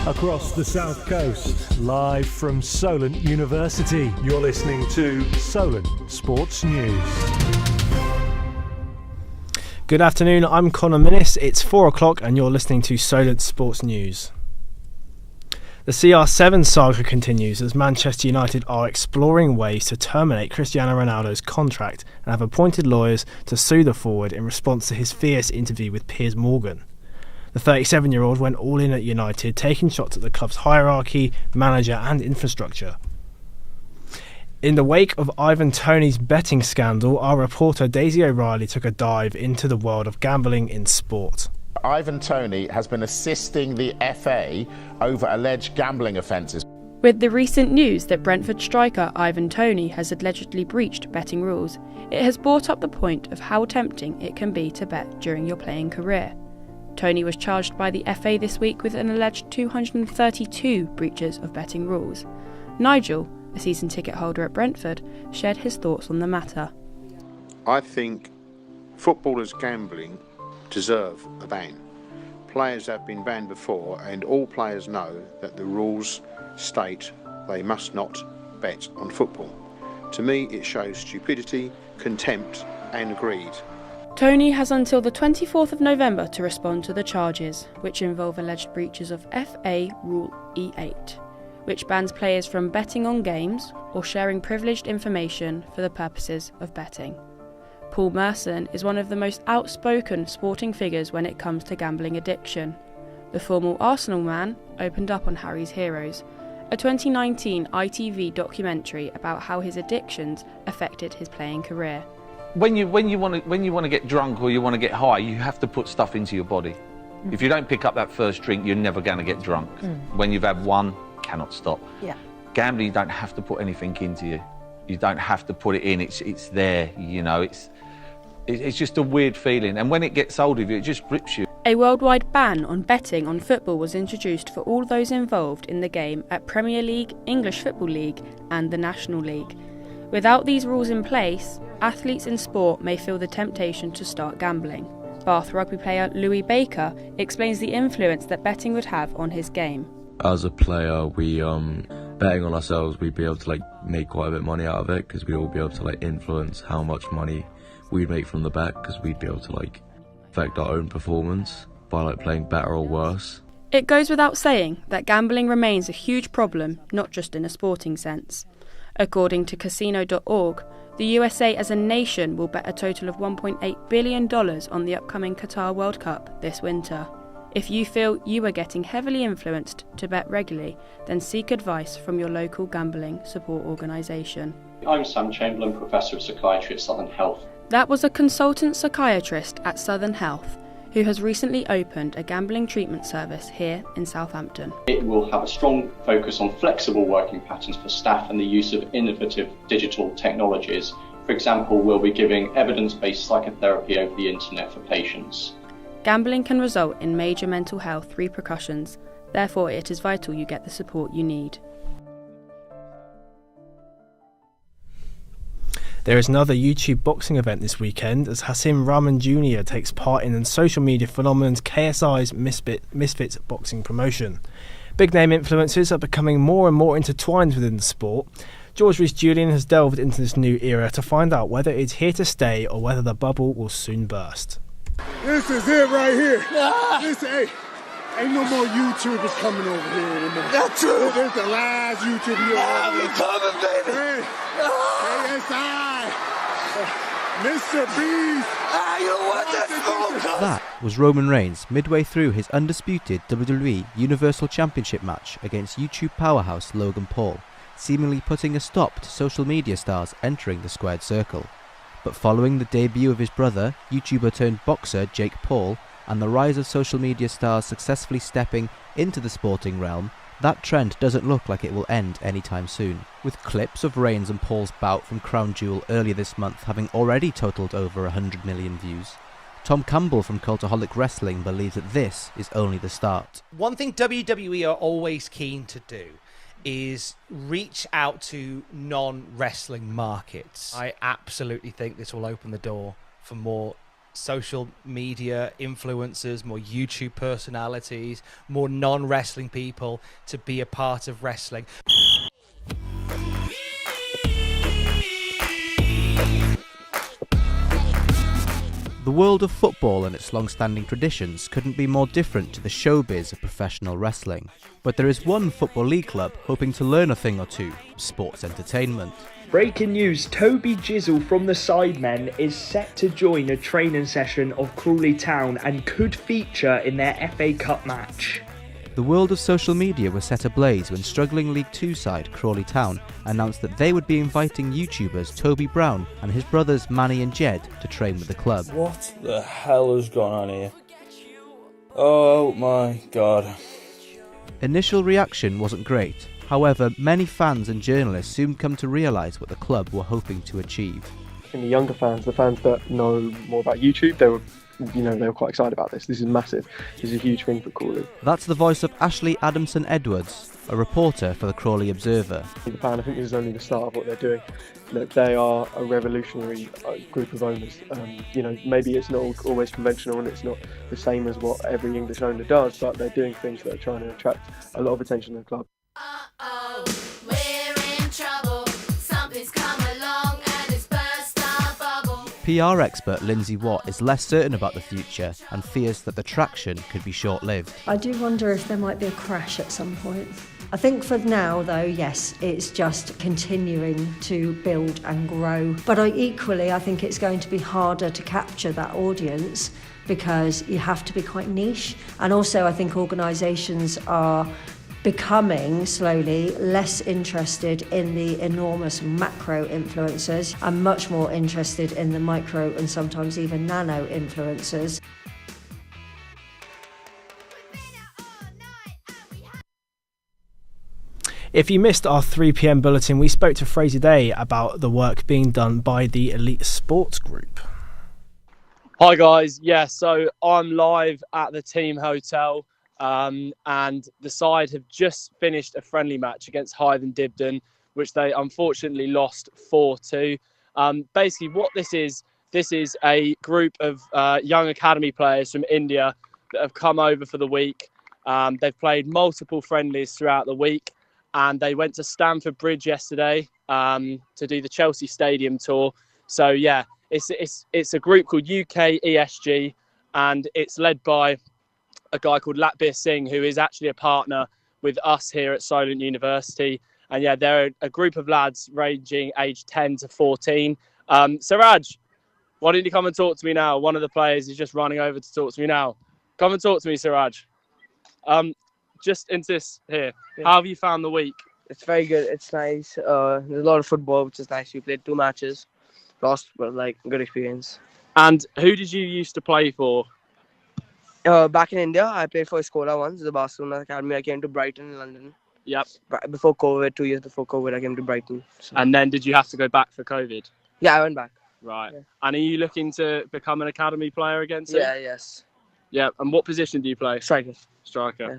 across the South Coast, live from Solent University. You're listening to Solent Sports News. Good afternoon, I'm Connor Minnis. It's 4 o'clock and you're listening to Solent Sports News. The CR7 saga continues as Manchester United are exploring ways to terminate Cristiano Ronaldo's contract and have appointed lawyers to sue the forward in response to his fierce interview with Piers Morgan. The 37-year-old went all in at United, taking shots at the club's hierarchy, manager and infrastructure. In the wake of Ivan Toney's betting scandal, our reporter Daisy O'Reilly took a dive into the world of gambling in sport. Ivan Toney has been assisting the FA over alleged gambling offences. With the recent news that Brentford striker Ivan Toney has allegedly breached betting rules, it has brought up the point of how tempting it can be to bet during your playing career. Toney was charged by the FA this week with an alleged 232 breaches of betting rules. Nigel, a season ticket holder at Brentford, shared his thoughts on the matter. I think footballers gambling deserve a ban. Players have been banned before and all players know that the rules state they must not bet on football. To me it shows stupidity, contempt and greed. Toney has until the 24th of November to respond to the charges, which involve alleged breaches of FA Rule E8, which bans players from betting on games or sharing privileged information for the purposes of betting. Paul Merson is one of the most outspoken sporting figures when it comes to gambling addiction. The former Arsenal man opened up on Harry's Heroes, a 2019 ITV documentary about how his addictions affected his playing career. When you want to get drunk or you want to get high, you have to put stuff into your body. If you don't pick up that first drink, you're never going to get drunk. When you've had one, cannot stop. Gambling, you don't have to put anything into you. You don't have to put it in. It's there. You know, it's just a weird feeling, and when it gets hold of you, it just grips you. A worldwide ban on betting on football was introduced for all those involved in the game at Premier League, English Football League and the National League. Without these rules in place, athletes in sport may feel the temptation to start gambling. Bath rugby player Louis Baker explains the influence that betting would have on his game. As a player, we betting on ourselves, we'd be able to make quite a bit of money out of it because we'd all be able to influence how much money we'd make from the bet because we'd be able to affect our own performance by playing better or worse. It goes without saying that gambling remains a huge problem, not just in a sporting sense. According to casino.org, the USA as a nation will bet a total of $1.8 billion on the upcoming Qatar World Cup this winter. If you feel you are getting heavily influenced to bet regularly, then seek advice from your local gambling support organisation. I'm Sam Chamberlain, Professor of Psychiatry at Southern Health. That was a consultant psychiatrist at Southern Health, who has recently opened a gambling treatment service here in Southampton. It will have a strong focus on flexible working patterns for staff and the use of innovative digital technologies. For example, we'll be giving evidence-based psychotherapy over the internet for patients. Gambling can result in major mental health repercussions. Therefore, it is vital you get the support you need. There is another YouTube boxing event this weekend as Hasim Rahman Jr. takes part in the social media phenomenon KSI's Misfits boxing promotion. Big name influencers are becoming more and more intertwined within the sport. George Rees-Julian has delved into this new era to find out whether it's here to stay or whether the bubble will soon burst. This is it right here. Ain't no more YouTubers coming over here anymore. That's true. This is the last YouTuber you'll ever see. Coming, baby. KSI. Mr. Beast. You know what? That was Roman Reigns midway through his undisputed WWE Universal Championship match against YouTube powerhouse Logan Paul, seemingly putting a stop to social media stars entering the squared circle. But following the debut of his brother, YouTuber turned boxer Jake Paul, and the rise of social media stars successfully stepping into the sporting realm, that trend doesn't look like it will end anytime soon, with clips of Reigns and Paul's bout from Crown Jewel earlier this month having already totaled over 100 million views. Tom Campbell from Cultaholic Wrestling believes that this is only the start. One thing WWE are always keen to do is reach out to non-wrestling markets. I absolutely think this will open the door for more social media influencers, more YouTube personalities, more non-wrestling people to be a part of wrestling. The world of football and its long-standing traditions couldn't be more different to the showbiz of professional wrestling. But there is one Football League club hoping to learn a thing or two from sports entertainment. Breaking news, Toby Jizzle from the Sidemen is set to join a training session of Crawley Town and could feature in their FA Cup match. The world of social media was set ablaze when struggling League 2 side Crawley Town announced that they would be inviting YouTubers Toby Brown and his brothers Manny and Jed to train with the club. What the hell has gone on here? Oh my god. Initial reaction wasn't great. However, many fans and journalists soon come to realise what the club were hoping to achieve. I think the younger fans, the fans that know more about YouTube, they were quite excited about this. This is massive. This is a huge thing for Crawley. That's the voice of Ashley Adamson-Edwards, a reporter for the Crawley Observer. I think this is only the start of what they're doing. Look, they are a revolutionary group of owners. Maybe it's not always conventional and it's not the same as what every English owner does, but they're doing things that are trying to attract a lot of attention to the club. We're in trouble. Something's come along and it's burst our bubble. PR expert Lindsay Watt is less certain about the future and fears that the traction could be short-lived. I do wonder if there might be a crash at some point. I think for now, though, yes, it's just continuing to build and grow. But I think it's going to be harder to capture that audience because you have to be quite niche. And also, I think organisations are becoming slowly less interested in the enormous macro influencers and much more interested in the micro and sometimes even nano influencers. If you missed our 3 p.m. bulletin, we spoke to Fraser Day about the work being done by the Elite Sports Group. Hi guys, so I'm live at the team hotel. And the side have just finished a friendly match against Hythe and Dibden, which they unfortunately lost 4-2. Basically, what this is a group of young academy players from India that have come over for the week. They've played multiple friendlies throughout the week, and they went to Stamford Bridge yesterday to do the Chelsea Stadium tour. So yeah, it's a group called UK ESG, and it's led by a guy called Latbir Singh, who is actually a partner with us here at Solent University. And yeah, they're a group of lads ranging age 10 to 14. Siraj, why don't you come and talk to me now? One of the players is just running over to talk to me now. Come and talk to me, Siraj. Just into this here. Yeah. How have you found the week? It's very good. It's nice. There's a lot of football, which is nice. We played 2 matches. Lost, but good experience. And who did you used to play for? Back in India, I played for Skoda once, the Barcelona Academy. I came to Brighton in London. Yep. Before COVID, 2 years before COVID, I came to Brighton. So. And then did you have to go back for COVID? Yeah, I went back. Right. Yeah. And are you looking to become an academy player again soon? Yeah, yes. Yeah, and what position do you play? Striker. Yeah.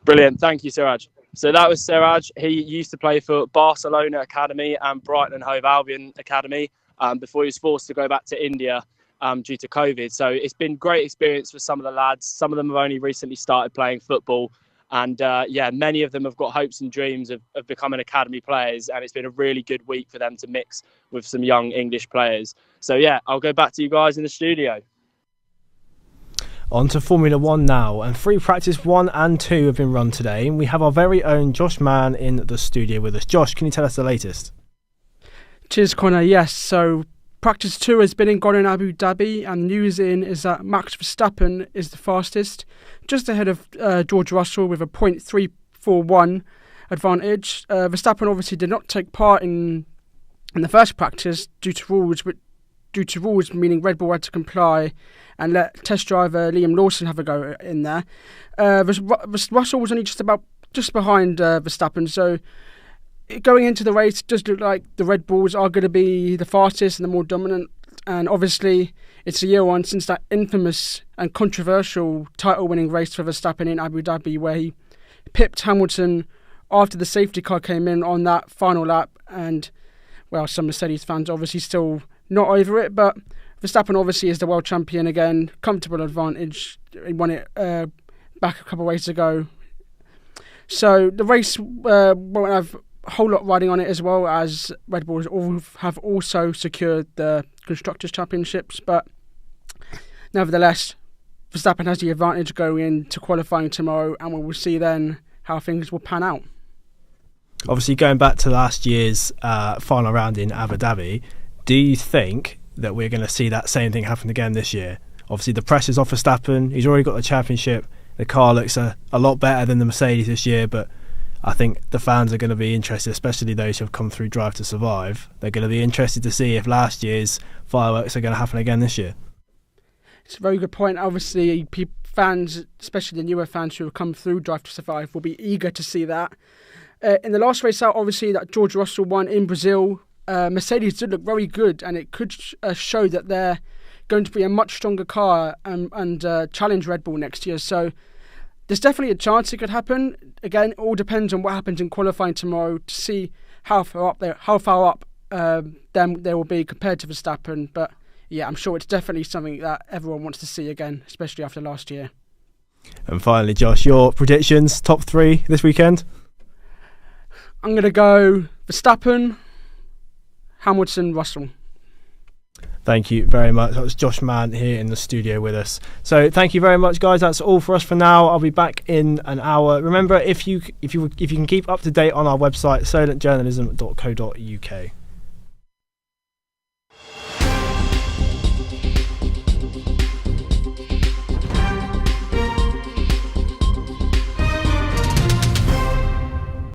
Brilliant. Thank you, Siraj. So that was Siraj. He used to play for Barcelona Academy and Brighton and Hove Albion Academy before he was forced to go back to India due to COVID. So it's been great experience for some of the lads. Some of them have only recently started playing football. And many of them have got hopes and dreams of becoming academy players. And it's been a really good week for them to mix with some young English players. So yeah, I'll go back to you guys in the studio. On to Formula 1 now, and free practice 1 and 2 have been run today. And we have our very own Josh Mann in the studio with us. Josh, can you tell us the latest? Cheers, Connor. Yes, so practice 2 has been gone in Abu Dhabi, and news is that Max Verstappen is the fastest, just ahead of George Russell with a 0.341 advantage. Verstappen obviously did not take part in the first practice due to rules, meaning Red Bull had to comply and let test driver Liam Lawson have a go in there. Russell was only just behind Verstappen, so going into the race, it does look like the Red Bulls are going to be the fastest and the more dominant. And obviously, it's a year on since that infamous and controversial title-winning race for Verstappen in Abu Dhabi, where he pipped Hamilton after the safety car came in on that final lap. And, well, some Mercedes fans obviously still not over it, but Verstappen obviously is the world champion again, comfortable advantage. He won it back a couple of races ago. So the race won't have a whole lot riding on it, as well as Red Bull have also secured the Constructors' Championships. But nevertheless, Verstappen has the advantage going into qualifying tomorrow, and we will see then how things will pan out. Obviously, going back to last year's final round in Abu Dhabi, do you think that we're going to see that same thing happen again this year? Obviously, the pressure's off Verstappen. He's already got the championship. The car looks a lot better than the Mercedes this year, but I think the fans are going to be interested, especially those who have come through Drive to Survive. They're going to be interested to see if last year's fireworks are going to happen again this year. It's a very good point. Obviously, fans, especially the newer fans who have come through Drive to Survive, will be eager to see that. In the last race out, obviously, that George Russell won in Brazil, Mercedes did look very good, and it could show that they're going to be a much stronger car and challenge Red Bull next year. So there's definitely a chance it could happen. Again, it all depends on what happens in qualifying tomorrow to see how far up they will be compared to Verstappen. But yeah, I'm sure it's definitely something that everyone wants to see again, especially after last year. And finally, Josh, your predictions, top 3 this weekend? I'm going to go Verstappen, Hamilton, Russell. Thank you very much. That was Josh Mann here in the studio with us. So thank you very much, guys. That's all for us for now. I'll be back in an hour. Remember, if you can keep up to date on our website, solentjournalism.co.uk.